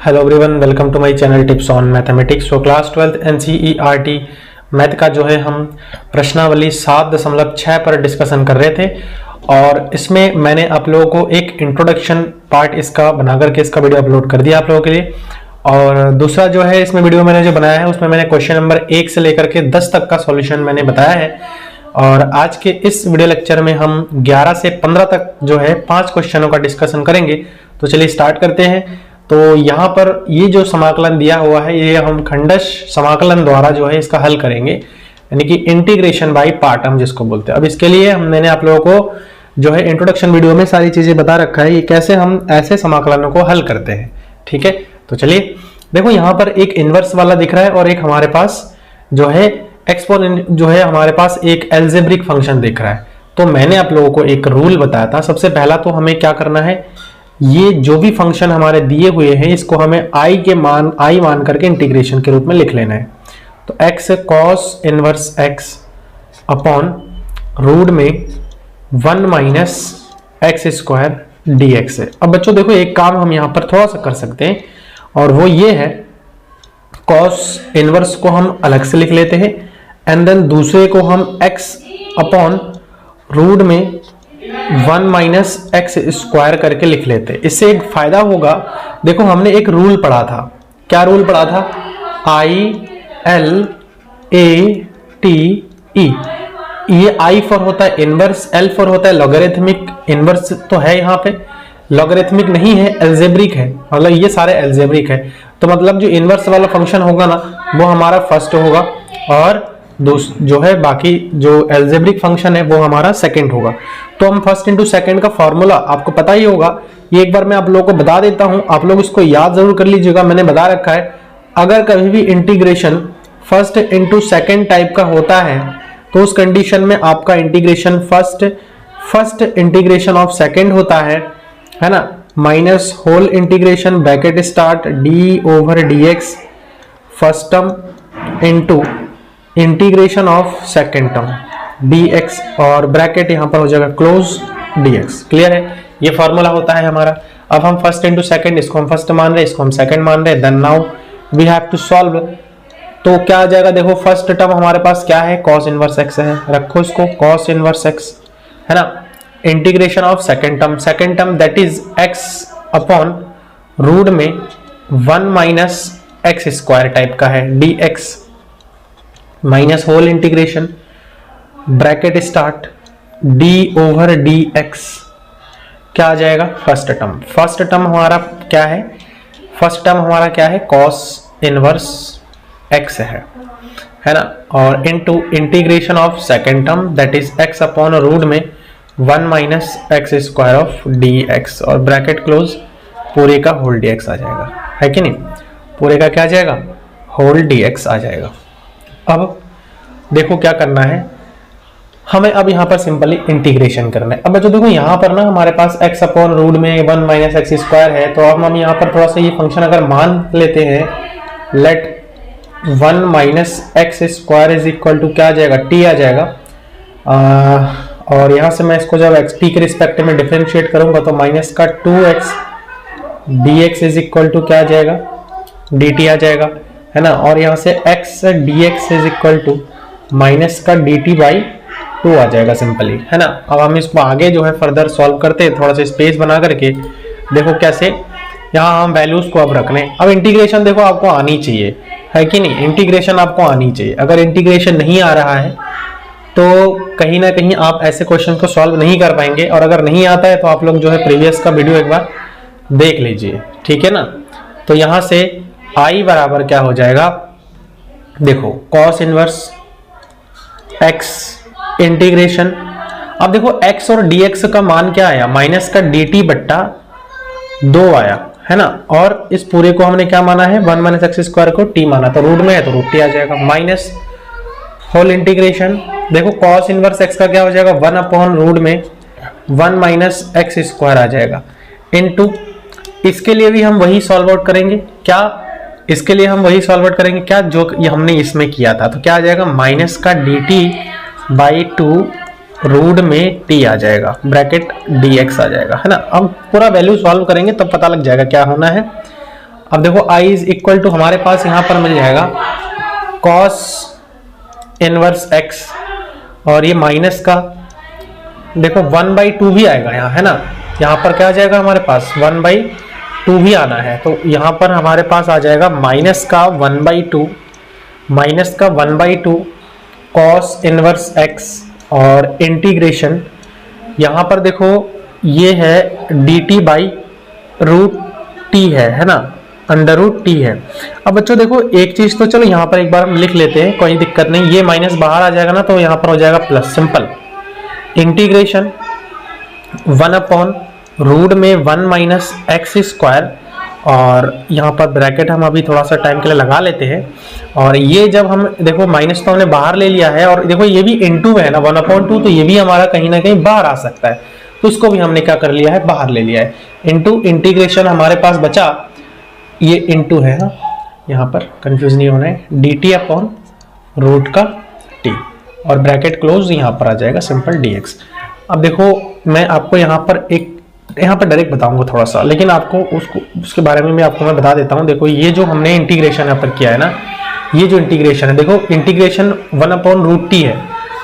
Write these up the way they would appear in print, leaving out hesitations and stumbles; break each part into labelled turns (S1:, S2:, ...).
S1: Hello everyone, welcome to my channel tips on mathematics. तो class 12th NCERT math का जो है हम प्रश्नावली 7.6 पर डिस्कशन कर रहे थे और इसमें मैंने आप लोगों को एक इंट्रोडक्शन पार्ट इसका बना करके इसका वीडियो अपलोड कर दिया आप लोगों के लिए। और दूसरा जो है इसमें वीडियो मैंने जो बनाया है उसमें मैंने क्वेश्चन नंबर 1 से लेकर के 10 तक का सॉल्यूशन मैंने बताया है। और आज के इस वीडियो लेक्चर में हम 11 से 15 तक जो है 5 क्वेश्चनों का डिस्कशन करेंगे। तो चलिए स्टार्ट करते हैं। तो यहाँ पर ये जो समाकलन दिया हुआ है ये हम खंडश समाकलन द्वारा जो है इसका हल करेंगे, यानी कि इंटीग्रेशन बाय पार्ट हम जिसको बोलते हैं। अब इसके लिए मैंने आप लोगों को जो है इंट्रोडक्शन वीडियो में सारी चीजें बता रखा है, ये कैसे हम ऐसे समाकलनों को हल करते हैं। ठीक है, तो चलिए देखो यहाँ पर एक इनवर्स वाला दिख रहा है और एक हमारे पास जो है एक्सपोनेंट जो है हमारे पास एक अलजेब्रिक फंक्शन दिख रहा है। तो मैंने आप लोगों को एक रूल बताया था। सबसे पहला तो हमें क्या करना है, ये जो भी फंक्शन हमारे दिए हुए हैं इसको हमें आई मान करके इंटीग्रेशन के रूप में लिख लेना है। तो x cos inverse x upon root में 1 माइनस एक्स स्क्वायर dx है। अब बच्चों देखो एक काम हम यहाँ पर थोड़ा सा कर सकते हैं और वो ये है, cos इनवर्स को हम अलग से लिख लेते हैं एंड देन दूसरे को हम x अपॉन रूट में 1 माइनस एक्स स्क्वायर करके लिख लेते। इससे एक फायदा होगा, देखो हमने एक रूल पढ़ा था। क्या रूल पढ़ा था? ILATE। ये I फॉर होता है इनवर्स, L फॉर होता है लॉगरिथमिक। इनवर्स तो है यहाँ पे, लॉगरिथमिक नहीं है, अलजेब्रिक है। मतलब ये सारे अलजेब्रिक है, तो मतलब जो इनवर्स वाला फंक्शन होगा ना वो हमारा फर्स्ट होगा और जो है बाकी जो अलजेब्रिक फंक्शन है वो हमारा सेकंड होगा। तो हम फर्स्ट इंटू सेकंड का फॉर्मूला आपको पता ही होगा, ये एक बार मैं आप लोगों को बता देता हूं, आप लोग इसको याद जरूर कर लीजिएगा। मैंने बता रखा है अगर कभी भी integration first into second type का होता है तो उस कंडीशन में आपका integration first integration of second होता है ना, minus whole integration bracket start d/dx first term into integration of second term dx और ब्रैकेट यहां पर हो जाएगा क्लोज dx। क्लियर है, ये फॉर्मूला होता है हमारा। अब हम फर्स्ट इंटू सेकेंड, इसको हम फर्स्ट मान रहे हैं, इसको हम सेकेंड मान रहे हैं। Then now we have to solve. तो क्या आ जाएगा, देखो फर्स्ट टर्म हमारे पास क्या है, cos इनवर्स x है, रखो इसको cos इनवर्स x है ना, integration of second term that is x upon root में 1 माइनस एक्स स्क्वायर टाइप का है dx minus whole integration bracket start d/dx। क्या आ जाएगा, फर्स्ट टर्म हमारा क्या है, cos इनवर्स x है ना, और into integration of second term that is x upon root में 1 minus x square of dx और ब्रैकेट क्लोज, पूरे का होल dx आ जाएगा, है कि नहीं, पूरे का क्या आ जाएगा, होल dx आ जाएगा। अब देखो क्या करना है हमें, अब यहाँ पर सिंपली इंटीग्रेशन करना है। अब बच्चों देखो यहाँ पर ना हमारे पास x अपॉन रूट में 1 माइनस एक्स स्क्वायर है, तो अब हम यहाँ पर थोड़ा सा ये फंक्शन अगर मान लेते हैं, let 1 minus x square is equal to क्या आ जाएगा, t आ जाएगा। और यहाँ से मैं इसको जब x t के रिस्पेक्ट में डिफरेंशिएट करूंगा तो माइनस का 2x dx is equal to क्या आ जाएगा, dt आ जाएगा, है ना। और यहाँ से x dx is equal to minus का dt बाई 2 आ जाएगा सिंपली, है ना। अब हम इसको आगे जो है फर्दर सॉल्व करते हैं, थोड़ा सा स्पेस बना करके। देखो कैसे, यहाँ हम वैल्यूज को अब रखने। अब इंटीग्रेशन देखो आपको आनी चाहिए, है कि नहीं, इंटीग्रेशन आपको आनी चाहिए। अगर इंटीग्रेशन नहीं आ रहा है तो कहीं ना कहीं आप ऐसे क्वेश्चन को सॉल्व नहीं कर पाएंगे, और अगर नहीं आता है तो आप लोग जो है प्रीवियस का वीडियो एक बार देख लीजिए, ठीक है ना। तो यहाँ से I बराबर क्या हो जाएगा, देखो cos इनवर्स x इंटीग्रेशन। अब देखो x और dx का मान क्या आया, माइनस का dt बट्टा 2 आया, है ना। और इस पूरे को हमने क्या माना है, 1 माइनस एक्स स्क्वायर को t माना, तो रूट में है तो रूट t आ जाएगा, माइनस होल इंटीग्रेशन। देखो cos इनवर्स x का क्या हो जाएगा, 1 अपॉन रूट में 1 माइनस एक्स स्क्वायर आ जाएगा, इनटू इसके लिए भी हम वही सॉल्व आउट करेंगे। क्या, इसके लिए हम वही सॉल्व आउट करेंगे क्या, जो हमने इसमें किया था। तो क्या आ जाएगा, माइनस का dt बाई 2 रूट में t आ जाएगा, ब्रैकेट dx आ जाएगा, है ना। अब पूरा वैल्यू सॉल्व करेंगे तब पता लग जाएगा क्या होना है। अब देखो i इज इक्वल टू हमारे पास यहाँ पर मिल जाएगा cos इनवर्स x, और ये माइनस का देखो 1/2 भी आएगा यहाँ, है ना। यहाँ पर क्या आ जाएगा हमारे पास 1/2 भी आना है, तो यहाँ पर हमारे पास आ जाएगा माइनस का 1/2 cos इनवर्स x और इंटीग्रेशन यहाँ पर देखो ये है dt/√t है ना, √t है। अब बच्चों देखो एक चीज तो चलो यहाँ पर एक बार हम लिख लेते हैं, कोई दिक्कत नहीं, ये माइनस बाहर आ जाएगा ना तो यहाँ पर हो जाएगा प्लस, सिंपल इंटीग्रेशन 1/√1 में 1 - x², और यहाँ पर ब्रैकेट हम अभी थोड़ा सा टाइम के लिए लगा लेते हैं। और ये जब हम देखो माइनस तो हमने बाहर ले लिया है, और देखो ये भी इनटू है ना 1/2, तो ये भी हमारा कहीं ना कहीं बाहर आ सकता है, तो उसको भी हमने क्या कर लिया है, बाहर ले लिया है। इनटू इंटीग्रेशन हमारे पास बचा, ये इनटू है ना, यहाँ पर कंफ्यूज नहीं होना है, dt/√t और ब्रैकेट क्लोज, यहाँ पर आ जाएगा सिंपल dx। अब देखो मैं आपको यहाँ पर डायरेक्ट बताऊंगा थोड़ा सा, लेकिन आपको उसके बारे में आपको मैं बता देता हूँ। देखो ये जो हमने इंटीग्रेशन यहाँ पर किया है ना, ये जो इंटीग्रेशन है, देखो इंटीग्रेशन 1/√t है,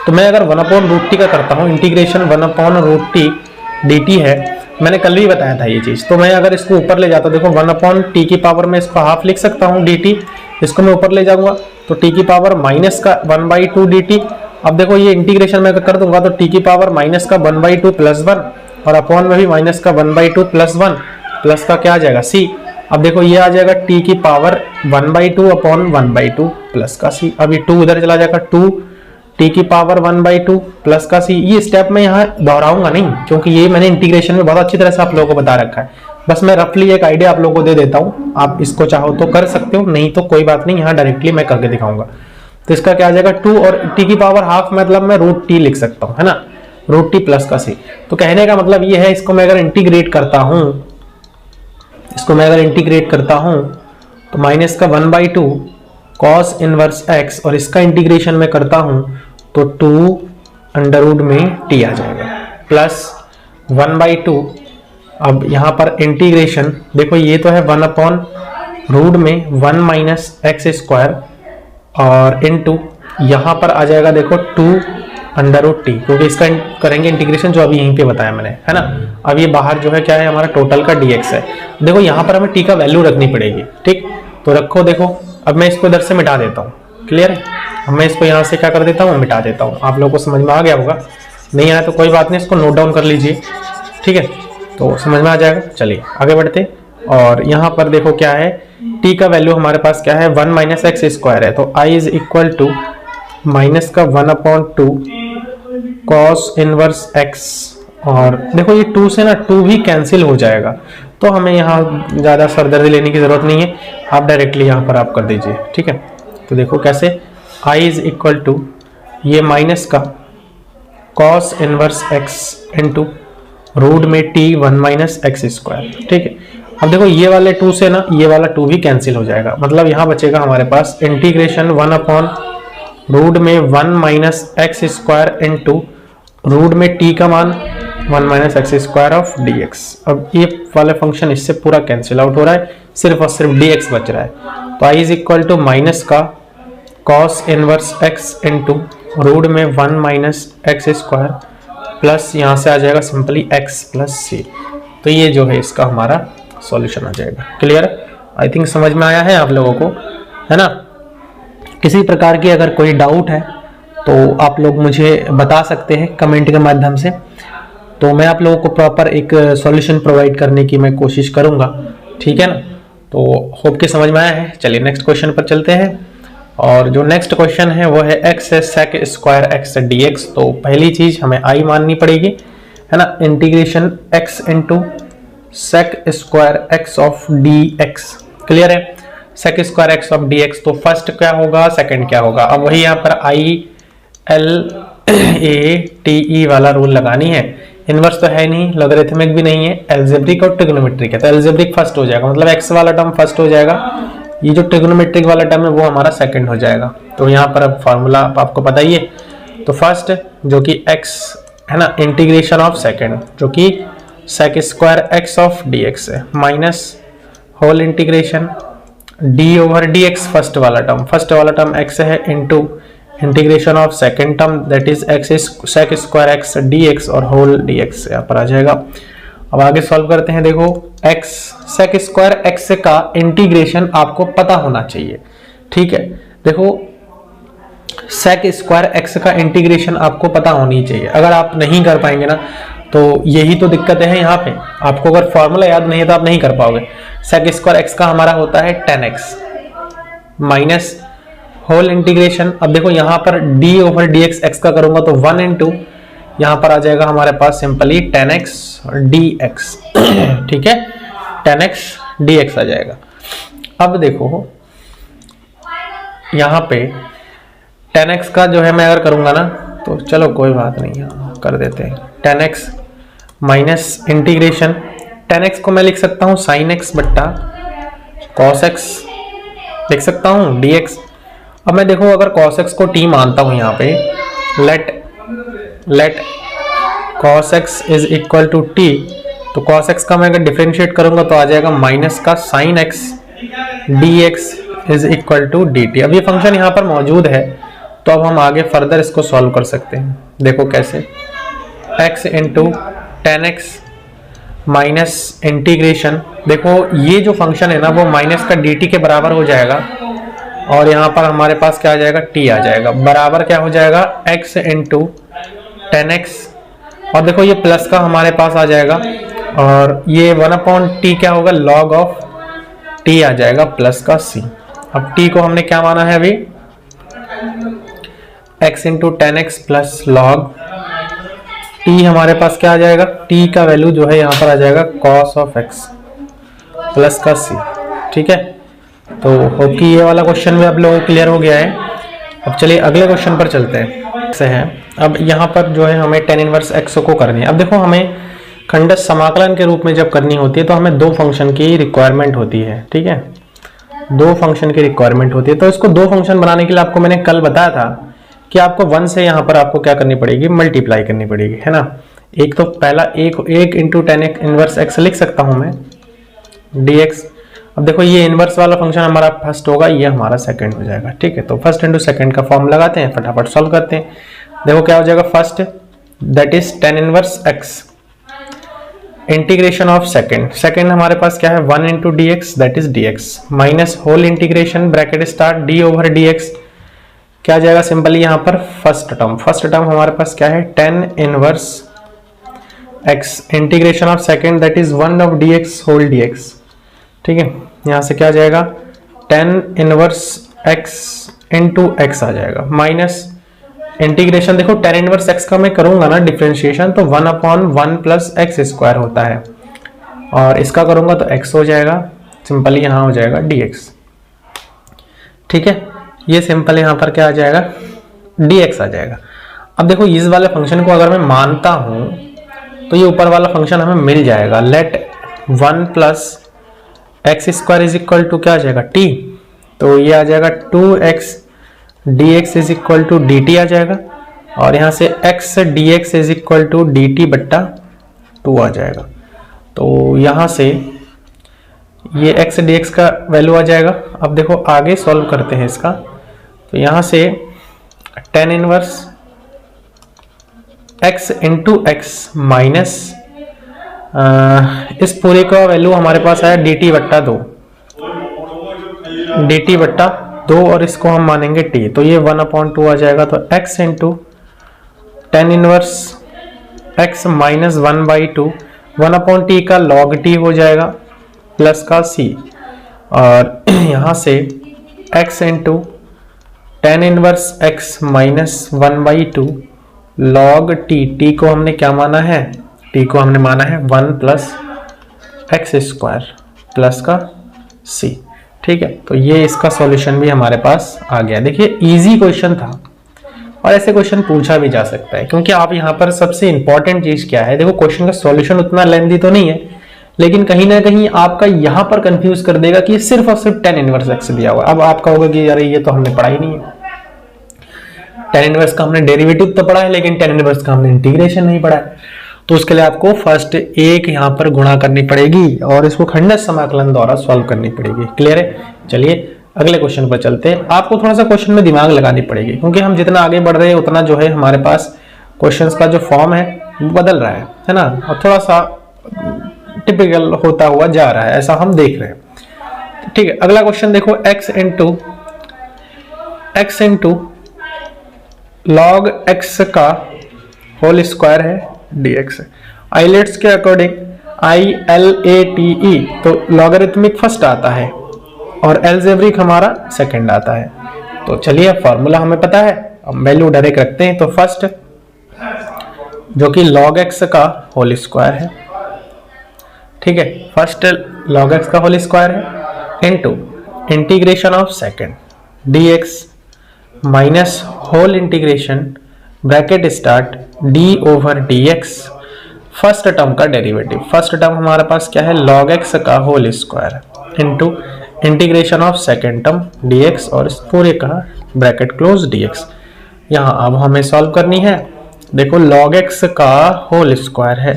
S1: तो मैं अगर 1/√t का करता हूँ, इंटीग्रेशन 1/√t dt है, मैंने कल भी बताया था ये चीज। तो मैं अगर इसको ऊपर ले जाता हूँ, देखो 1/t की पावर में इसको हाफ लिख सकता हूँ dt, इसको मैं ऊपर ले जाऊंगा तो t की पावर माइनस का 1/2 dt। अब देखो ये इंटीग्रेशन में कर दूंगा तो t की पावर माइनस का 1/2 + 1, और अपॉन में भी माइनस का 1/2 + 1 प्लस का क्या आ जाएगा c। अब देखो ये आ जाएगा t की पावर 1/2 अपॉन 1/2 प्लस का c। अब ये 2 इधर चला जाएगा, 2 t की पावर 1/2 प्लस का c। ये स्टेप मैं यहाँ दोहराऊंगा नहीं, क्योंकि ये मैंने इंटीग्रेशन में बहुत अच्छी तरह से आप लोगों को बता रखा है, बस मैं रफली एक आइडिया आप लोगों को दे देता हूँ। आप इसको चाहो तो कर सकते हो, नहीं तो कोई बात नहीं, यहाँ डायरेक्टली मैं करके दिखाऊंगा। तो इसका क्या आ जाएगा 2, और t की पावर हाफ मतलब मैं √t लिख सकता हूँ, है ना, √t प्लस का c। तो कहने का मतलब ये है, इसको मैं अगर इंटीग्रेट करता हूँ, तो माइनस का 1/2 cos इनवर्स x, और इसका इंटीग्रेशन में करता हूँ तो 2 में t आ जाएगा, प्लस 1/2। अब यहाँ पर इंटीग्रेशन देखो ये तो है 1/√1 में 1 - x², और इनटू यहाँ पर आ जाएगा देखो 2 क्योंकि इसका करेंगे इंटीग्रेशन जो अभी यहीं पे बताया मैंने, है ना। अब ये बाहर जो है क्या है, हमारा टोटल का dx है। देखो यहाँ पर हमें t का वैल्यू रखनी पड़ेगी, ठीक, तो रखो। देखो अब मैं इसको इधर से मिटा देता हूँ, क्लियर है। अब मैं इसको यहाँ से क्या कर देता हूँ, मिटा देता हूँ। आप लोगों को समझ में आ गया होगा, नहीं आया तो कोई बात नहीं, इसको नोट डाउन कर लीजिए, ठीक है, तो समझ में आ जाएगा। चलिए आगे बढ़ते। और यहाँ पर देखो क्या है, t का वैल्यू हमारे पास क्या है 1 - x² है, तो i is equal to minus का 1/2 cos इनवर्स x, और देखो ये 2 से ना 2 भी कैंसिल हो जाएगा, तो हमें यहाँ ज़्यादा सरदर्दी लेने की ज़रूरत नहीं है, आप डायरेक्टली यहाँ पर आप कर दीजिए, ठीक है। तो देखो कैसे, i इज इक्वल टू ये माइनस का cos inverse x into root में t 1 - x², ठीक है। अब देखो ये वाले 2 से ना ये वाला 2 भी कैंसिल हो जाएगा, मतलब यहाँ बचेगा हमारे पास इंटीग्रेशन 1/√1 में 1 - x² इंटू रूट में t का मान 1 - x² ऑफ dx। अब ये वाले फंक्शन इससे पूरा कैंसिल आउट हो रहा है, सिर्फ और सिर्फ dx बच रहा है। तो i is equal to minus का cos inverse x into root में 1 - x² प्लस यहाँ से आ जाएगा सिंपली x प्लस c। तो ये जो है इसका हमारा सॉल्यूशन आ जाएगा। क्लियर, आई थिंक समझ में आया है आप लोगों को, है ना। किसी प्रकार की अगर कोई डाउट है तो आप लोग मुझे बता सकते हैं कमेंट के माध्यम से, तो मैं आप लोगों को प्रॉपर एक सॉल्यूशन प्रोवाइड करने की मैं कोशिश करूंगा, ठीक है ना। तो होप कि समझ में आया है। चलिए नेक्स्ट क्वेश्चन पर चलते हैं, और जो नेक्स्ट क्वेश्चन है वो है x sec square x dx। तो पहली चीज हमें i माननी पड़ेगी, है ना, integration x into sec square x of dx। Clear है, sec square x of dx। तो फर्स्ट क्या होगा, सेकंड क्या होगा। अब वही यहाँ पर i l a t e वाला रूल लगानी है। इनवर्स तो है नहीं, लॉगरिथमिक भी नहीं है, एल्जेब्रिक और ट्रिग्नोमेट्रिक है। तो एल्जेब्रिक फर्स्ट हो जाएगा, मतलब x वाला टर्म फर्स्ट हो जाएगा, ये जो ट्रिग्नोमेट्रिक वाला टर्म है वो हमारा सेकंड हो जाएगा। तो यहाँ पर अब फॉर्मूला आपको पता ही है। तो फर्स्ट जो कि x है ना, इंटीग्रेशन ऑफ सेकंड जो कि sec square x of dx है, minus whole integration D over D X, first वाला टर्म x है, into integration of second term that is x is sec square X D X और whole D X यहाँ पर आ जाएगा। अब आगे solve करते हैं। देखो x सेक स्क्वायर एक्स का इंटीग्रेशन आपको पता होना चाहिए, ठीक है। देखो सेक स्क्वायर एक्स का इंटीग्रेशन आपको पता होनी चाहिए। अगर आप नहीं कर पाएंगे ना तो यही तो दिक्कत है यहाँ पे, आपको अगर फॉर्मूला याद नहीं है तो आप नहीं कर पाओगे। सेक स्क्वायर एक्स का हमारा होता है 10x माइनस होल इंटीग्रेशन। अब देखो यहाँ पर d ओवर डी एक्स का करूंगा तो 1 इंटू यहाँ पर आ जाएगा हमारे पास सिंपली 10x dx ठीक है, 10x dx आ जाएगा। अब देखो यहाँ पे 10x का जो है मैं अगर करूंगा ना तो चलो कोई बात नहीं है, कर देते हैं। 10x माइनस इंटीग्रेशन 10x को मैं लिख सकता हूँ sin x बट्टा cos x लिख सकता हूँ dx। अब मैं देखो अगर cos x को t मानता हूँ यहाँ पे, let cos x is equal to t, तो cos x का मैं अगर डिफरेंशिएट करूंगा तो आ जाएगा माइनस का sin x dx is equal to dt। अब ये फंक्शन यहाँ पर मौजूद है तो अब हम आगे फर्दर इसको सॉल्व कर सकते हैं। देखो कैसे, x into 10x minus integration, देखो ये जो फंक्शन है ना वो माइनस का dt के बराबर हो जाएगा और यहाँ पर हमारे पास क्या आ जाएगा, t आ जाएगा, बराबर क्या हो जाएगा x इंटू 10x, और देखो ये प्लस का हमारे पास आ जाएगा और ये 1/t क्या होगा, log ऑफ t आ जाएगा प्लस का c। अब t को हमने क्या माना है अभी, x into 10x plus log t, हमारे पास क्या आ जाएगा, t का वैल्यू जो है यहाँ पर आ जाएगा cos ऑफ x प्लस का c, ठीक है। तो होप कि ये वाला क्वेश्चन भी आप लोगों को क्लियर हो गया है। अब चलिए अगले क्वेश्चन पर चलते हैं। से है अब यहाँ पर जो है हमें tan इनवर्स x को करनी है। अब देखो हमें खंडस समाकलन के रूप में जब करनी होती है तो हमें दो फंक्शन की रिक्वायरमेंट होती है, ठीक है, दो फंक्शन की रिक्वायरमेंट होती है। तो इसको दो फंक्शन बनाने के लिए आपको मैंने कल बताया था कि आपको 1 से यहाँ पर आपको क्या करनी पड़ेगी, मल्टीप्लाई करनी पड़ेगी, है ना। एक तो पहला एक इंटू 10 इनवर्स x लिख सकता हूँ मैं dx। अब देखो ये इनवर्स वाला फंक्शन हमारा फर्स्ट होगा, ये हमारा सेकंड हो जाएगा, ठीक है। तो फर्स्ट इंटू सेकंड का फॉर्म लगाते हैं, फटाफट सॉल्व करते हैं। देखो क्या हो जाएगा, first that is tan inverse x integration of second हमारे पास क्या है 1 into D X that is dx minus whole integration bracket start d over dx क्या आ जाएगा, सिंपली यहाँ पर फर्स्ट टर्म हमारे पास क्या है tan inverse x integration of second that is 1 of dx whole dx, ठीक है। यहाँ से क्या आ जाएगा tan inverse x into x आ जाएगा माइनस इंटीग्रेशन, देखो tan इनवर्स x का मैं करूंगा ना डिफरेंशिएशन तो 1/1 प्लस एक्स स्क्वायर होता है और इसका करूंगा तो x हो जाएगा, सिंपली यहाँ हो जाएगा dx, ठीक है। ये सिंपल यहाँ पर क्या आ जाएगा dx आ जाएगा। अब देखो इस वाले फंक्शन को अगर मैं मानता हूं तो ये ऊपर वाला फंक्शन हमें मिल जाएगा, let 1 plus x square is equal to क्या आ जाएगा t, तो ये आ जाएगा 2x dx is equal to dt आ जाएगा और यहाँ से x dx is equal to dt बट्टा 2 आ जाएगा। तो यहाँ से ये x dx का वैल्यू आ जाएगा। अब देखो आगे सॉल्व करते हैं इसका, तो यहाँ से tan inverse x into x minus इस पूरे का वैल्यू हमारे पास आया dt बट्टा 2 और इसको हम मानेंगे t, तो ये 1/2 आ जाएगा। तो x into tan inverse x minus 1/2 1/t का log t हो जाएगा प्लस का c, और यहाँ से x into tan inverse x minus 1/2 log t को हमने क्या माना है, t को हमने माना है 1 प्लस एक्स स्क्वायर प्लस का c, ठीक है। तो ये इसका सॉल्यूशन भी हमारे पास आ गया। देखिए इजी क्वेश्चन था और ऐसे क्वेश्चन पूछा भी जा सकता है, क्योंकि आप यहाँ पर सबसे इंपॉर्टेंट चीज क्या है, देखो क्वेश्चन का सॉल्यूशन उतना लेंथी तो नहीं है लेकिन कहीं ना कहीं आपका यहाँ पर कंफ्यूज कर देगा कि सिर्फ और सिर्फ tan इनवर्स x दिया हुआ है। अब आपका होगा कि यार ये तो हमने पढ़ा ही नहीं है, tan इनवर्स का हमने डेरिवेटिव तो पढ़ा है लेकिन tan इनवर्स का हमने इंटीग्रेशन नहीं पढ़ा है। तो उसके लिए आपको फर्स्ट एक यहाँ पर गुणा करनी पड़ेगी और इसको खंडन समाकलन द्वारा सॉल्व करनी पड़ेगी। क्लियर है? चलिए अगले क्वेश्चन पर चलते हैं। आपको थोड़ा सा क्वेश्चन में दिमाग लगानी पड़ेगी, क्योंकि हम जितना आगे बढ़ रहे हैं उतना जो है हमारे पास क्वेश्चंस का जो फॉर्म है वो बदल रहा है ना, और थोड़ा सा टिपिकल होता हुआ जा रहा है, ऐसा हम देख रहे हैं। ठीक है, अगला क्वेश्चन देखो, x इंटू log x का होल स्क्वायर है dx। आइलेट्स के अकॉर्डिंग ILATE तो लॉगरिथमिक फर्स्ट आता है और एल्जेब्रिक हमारा सेकंड आता है। तो चलिए अब फॉर्मूला हमें पता है, हम वैल्यू डायरेक्ट रखते हैं। तो फर्स्ट जो कि log x का होल स्क्वायर है, ठीक है, फर्स्ट log x का होल स्क्वायर है into integration of second dx minus whole integration bracket start d over dx first term का डेरिवेटिव। फर्स्ट टर्म हमारे पास क्या है, log x का whole square into integration of second term dx और इस पूरे का ब्रैकेट क्लोज dx। यहाँ अब हमें सॉल्व करनी है। देखो log x का होल स्क्वायर है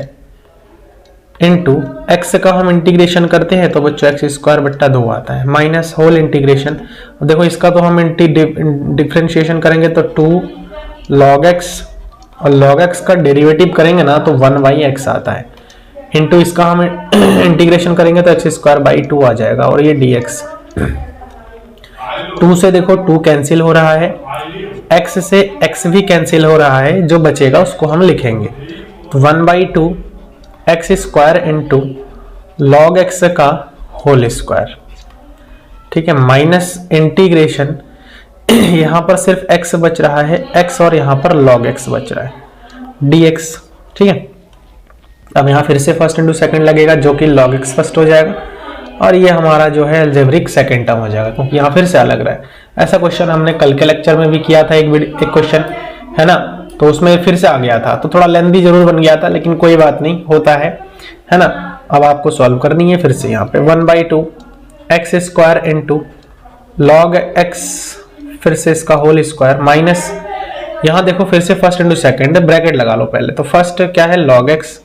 S1: इनटू x का हम इंटीग्रेशन करते हैं तो बच्चों x स्क्वायर बट्टा 2 आता है, माइनस होल इंटीग्रेशन। देखो इसका तो हम डिफरेंशिएशन करेंगे तो 2 log x और log x का डेरिवेटिव करेंगे ना तो 1/x आता है, इनटू इसका हम इंटीग्रेशन करेंगे तो x स्क्वायर बाई 2 आ जाएगा और ये dx। 2 से देखो 2 कैंसिल हो रहा है, x से x भी कैंसिल हो रहा है, जो बचेगा उसको हम लिखेंगे तो 1/2 x square into log x का होल स्क्वायर, ठीक है, माइनस इंटीग्रेशन यहाँ पर सिर्फ x बच रहा है x और यहाँ पर log x बच रहा है dx। ठीक है, अब यहाँ फिर से फर्स्ट इंटू सेकंड लगेगा जो कि log x फर्स्ट हो जाएगा और ये हमारा जो है अलजेब्रिक सेकंड टर्म हो जाएगा, क्योंकि यहाँ फिर से अलग रहा है। ऐसा क्वेश्चन हमने कल के लेक्चर में भी किया था, एक क्वेश्चन है ना, तो उसमें फिर से आ गया था, तो थोड़ा लेंथी जरूर बन गया था, लेकिन कोई बात नहीं, होता है ना। अब आपको सॉल्व करनी है फिर से यहाँ पे 1/2 x square into log x फिर से इसका होल स्क्वायर माइनस यहाँ देखो फिर से फर्स्ट इंटू सेकंड ब्रैकेट लगा लो पहले। तो फर्स्ट क्या है log x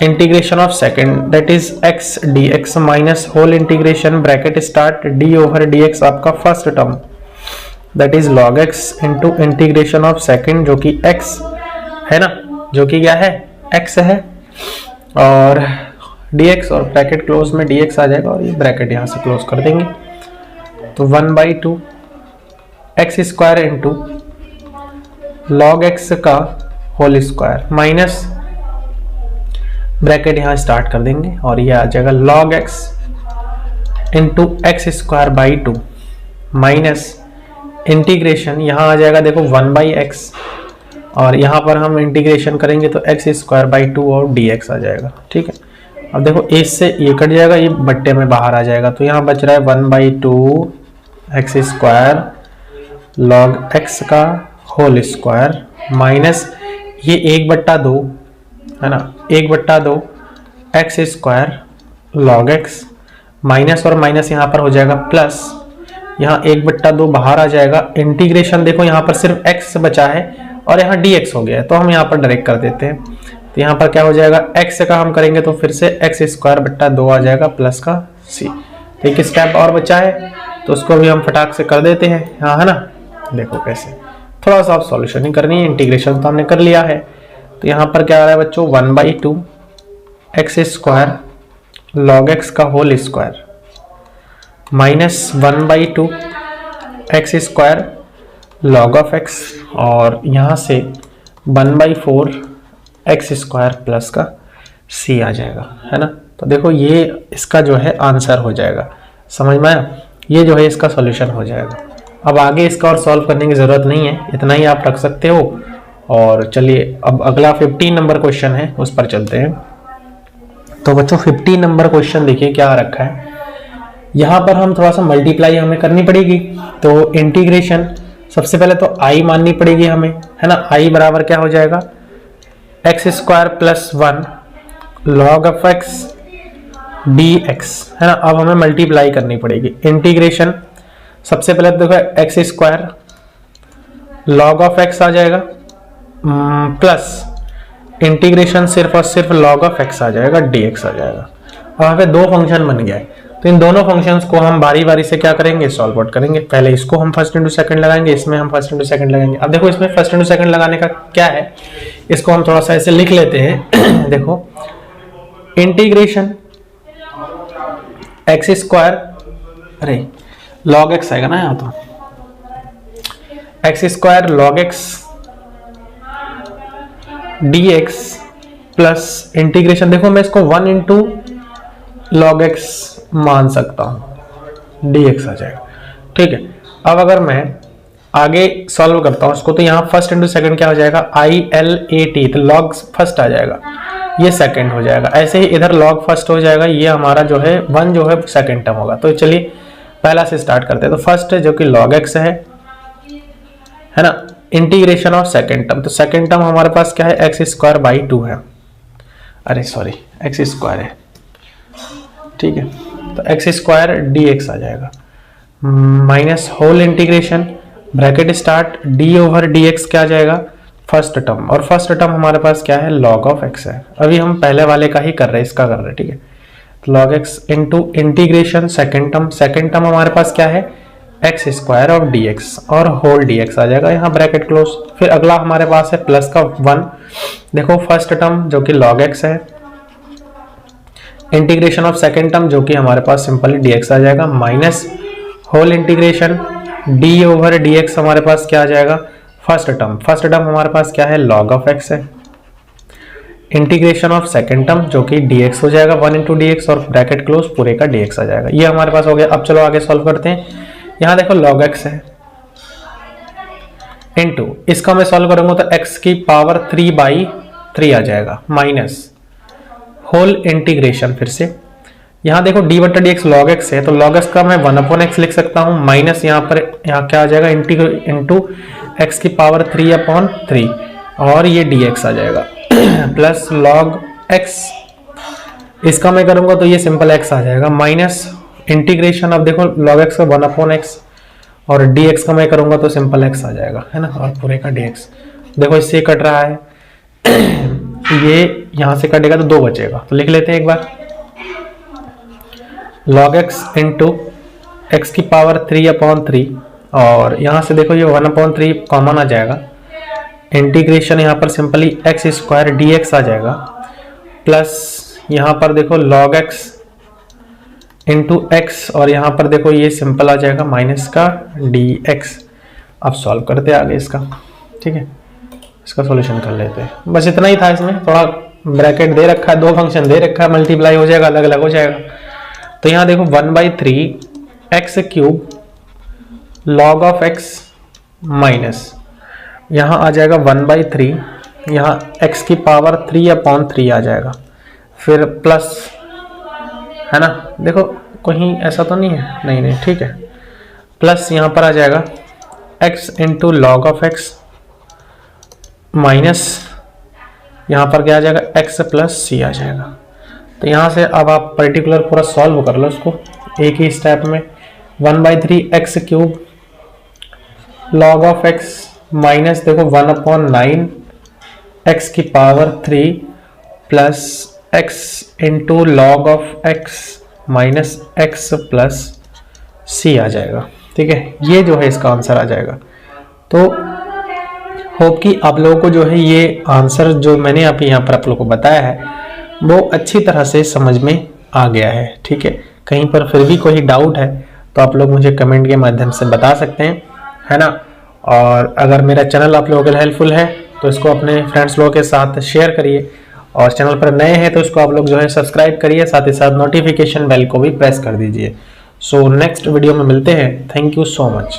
S1: integration of second that is x dx minus whole integration bracket start d over dx आपका first term that is log x into integration of second जो कि x है ना, जो कि क्या है x है, और dx और ब्रैकेट क्लोज में dx आ जाएगा और ये ब्रैकेट यहाँ से क्लोज कर देंगे। तो 1/2 x square into log x का होल स्क्वायर माइनस ब्रैकेट यहाँ स्टार्ट कर देंगे और ये आ जाएगा log x into x square by 2 minus integration यहाँ आ जाएगा देखो 1/x और यहाँ पर हम इंटीग्रेशन करेंगे तो x स्क्वायर बाई 2 और dx आ जाएगा। ठीक है, अब देखो इस से ये कट जाएगा, ये बट्टे में बाहर आ जाएगा, तो यहाँ बच रहा है 1/2 एक्स स्क्वायर log x का होल स्क्वायर माइनस ये 1/2 है ना, 1/2 x square log x minus और माइनस यहाँ पर हो जाएगा प्लस, यहाँ 1/2 बाहर आ जाएगा, इंटीग्रेशन देखो यहाँ पर सिर्फ x बचा है और यहाँ dx हो गया है, तो हम यहाँ पर डायरेक्ट कर देते हैं। तो यहाँ पर क्या हो जाएगा x का हम करेंगे तो फिर से एक्स स्क्वायर बट्टा 2 आ जाएगा प्लस का c। तो एक स्टेप और बचा है तो उसको भी हम फटाक से कर देते हैं यहाँ, है ना। देखो कैसे, थोड़ा सा आप सॉल्यूशन ही करनी है, इंटीग्रेशन तो हमने कर लिया है। तो यहाँ पर क्या आ रहा है बच्चों 1/2 एक्स स्क्वायर log x का whole square minus 1/2 x square log of x और यहाँ से 1/4 एक्स स्क्वायर प्लस का c आ जाएगा, है ना। तो देखो ये इसका जो है आंसर हो जाएगा, समझ में आया, ये जो है इसका सॉल्यूशन हो जाएगा। अब आगे इसका और सॉल्व करने की ज़रूरत नहीं है, इतना ही आप रख सकते हो। और चलिए अब अगला 15 नंबर क्वेश्चन है उस पर चलते हैं। तो बच्चों 15 नंबर क्वेश्चन देखिए क्या रखा है, यहाँ पर हम थोड़ा सा मल्टीप्लाई हमें करनी पड़ेगी। तो इंटीग्रेशन सबसे पहले तो i माननी पड़ेगी हमें, है ना। i बराबर क्या हो जाएगा x square plus 1 log of x dx, है ना। अब हमें मल्टीप्लाई करनी पड़ेगी, इंटीग्रेशन सबसे पहले तो देखो x square log of x आ जाएगा प्लस इंटीग्रेशन सिर्फ और सिर्फ log ऑफ x आ जाएगा, dx आ जाएगा। अब यहाँ पे दो फंक्शन बन गया है, तो इन दोनों फंक्शंस को हम बारी बारी से क्या करेंगे, सॉल्व आउट करेंगे। पहले इसको हम फर्स्ट इंटू सेकंड लगाएंगे, इसमें हम फर्स्ट इंटू सेकंड लगाएंगे। अब देखो इसमें फर्स्ट इंटू सेकंड लगाने का क्या है, इसको हम थोड़ा सा ऐसे लिख लेते हैं। देखो इंटीग्रेशन एक्स स्क्वायर, अरे लॉग एक्स आएगा ना यहाँ, तो x square log x D x plus integration, देखो मैं इसको 1 इंटू लॉग एक्स मान सकता हूं, dx आ जाएगा। ठीक है, अब अगर मैं आगे सॉल्व करता हूं इसको, तो यहाँ फर्स्ट इंटू सेकंड क्या हो जाएगा, ILAT, तो लॉग फर्स्ट आ जाएगा, ये सेकंड हो जाएगा। ऐसे ही इधर लॉग फर्स्ट हो जाएगा, ये हमारा जो है 1 जो है सेकंड टर्म होगा। तो चलिए पहला से स्टार्ट करते हैं। तो फर्स्ट जो कि लॉग एक्स है ना, इंटीग्रेशन ऑफ सेकंड टर्म, तो सेकंड टर्म हमारे पास क्या है, एक्स स्क्वायर बाई 2 है, अरे सॉरी एक्स स्क्वायर है, ठीक है। तो एक्स स्क्वायर डी एक्स आ जाएगा minus whole integration bracket start d over D x क्या आ जाएगा, फर्स्ट टर्म, और फर्स्ट टर्म हमारे पास क्या है, लॉग ऑफ एक्स है। अभी हम पहले वाले का ही कर रहे हैं, इसका कर रहे हैं, ठीक है। तो log x into integration second term हमारे पास क्या है, x square of D X और होल डी एक्स आ जाएगा, यहाँ ब्रैकेट क्लोज। फिर अगला हमारे पास है प्लस का 1, देखो फर्स्ट टर्म जो कि लॉग एक्स है, इंटीग्रेशन ऑफ सेकेंड टर्म जो कि हमारे पास सिंपली dx आ जाएगा, minus whole integration d over dx हमारे पास क्या आ जाएगा, फर्स्ट टर्म हमारे पास क्या है, log ऑफ x है, इंटीग्रेशन ऑफ सेकेंड टर्म जो कि dx हो जाएगा 1 इंटू dx और ब्रैकेट क्लोज पूरे का dx आ जाएगा। ये हमारे पास हो गया। अब चलो आगे सॉल्व करते हैं। यहाँ देखो log x है इंटू इसका मैं सॉल्व करूंगा तो x की पावर 3/3 आ जाएगा, माइनस होल इंटीग्रेशन, फिर से यहाँ देखो डी बटा डी एक्स लॉग एक्स है, तो लॉग एक्स का मैं 1/x लिख सकता हूँ, माइनस यहाँ क्या आ जाएगा, इंटू एक्स की पावर 3/3 और ये dx आ जाएगा, प्लस लॉग एक्स, इसका मैं करूंगा तो ये सिंपल x आ जाएगा, माइनस इंटीग्रेशन, अब देखो लॉग एक्स का 1/x और dx का मैं करूंगा तो सिंपल x आ जाएगा, है ना, और पूरे का dx। देखो इससे कट रहा है, ये यहां से कटेगा तो 2 बचेगा, तो लिख लेते हैं एक बार, log x इंटू एक्स की पावर 3/3 और यहां से देखो ये 1/3 कॉमन आ जाएगा, इंटीग्रेशन यहां पर simply X square D x आ जाएगा, प्लस यहां पर देखो log x इंटू एक्स और यहां पर देखो ये सिंपल आ जाएगा माइनस का dx। अब सॉल्व करते हैं आगे इसका, ठीक है, इसका सॉल्यूशन कर लेते हैं। बस इतना ही था, इसमें थोड़ा ब्रैकेट दे रखा है, 2 फंक्शन दे रखा है, मल्टीप्लाई हो जाएगा, अलग अलग हो जाएगा। तो यहाँ देखो 1/3 X cube log of X minus यहाँ आ जाएगा 1/3, यहाँ एक्स की पावर 3/3 आ जाएगा, फिर प्लस, है ना, देखो कहीं ऐसा तो नहीं है, नहीं ठीक है, प्लस यहाँ पर आ जाएगा x into log of X minus यहाँ पर क्या आ जाएगा, x प्लस सी आ जाएगा। तो यहाँ से अब आप पर्टिकुलर पूरा सॉल्व कर लो इसको एक ही स्टेप में। 1/3 X cube log of X minus देखो 1/9 एक्स की power 3 plus X into log of X minus X plus C आ जाएगा, ठीक है। ये जो है इसका आंसर आ जाएगा। तो होप कि आप लोगों को जो है ये आंसर जो मैंने अभी यहाँ पर आप लोगों को बताया है वो अच्छी तरह से समझ में आ गया है, ठीक है। कहीं पर फिर भी कोई डाउट है तो आप लोग मुझे कमेंट के माध्यम से बता सकते हैं, है ना। और अगर मेरा चैनल आप लोगों के लिए हेल्पफुल है तो इसको अपने फ्रेंड्स लोगों के साथ शेयर करिए, और चैनल पर नए हैं तो इसको आप लोग जो है सब्सक्राइब करिए, साथ ही साथ नोटिफिकेशन बेल को भी प्रेस कर दीजिए। सो नेक्स्ट वीडियो में मिलते हैं। Thank you so much.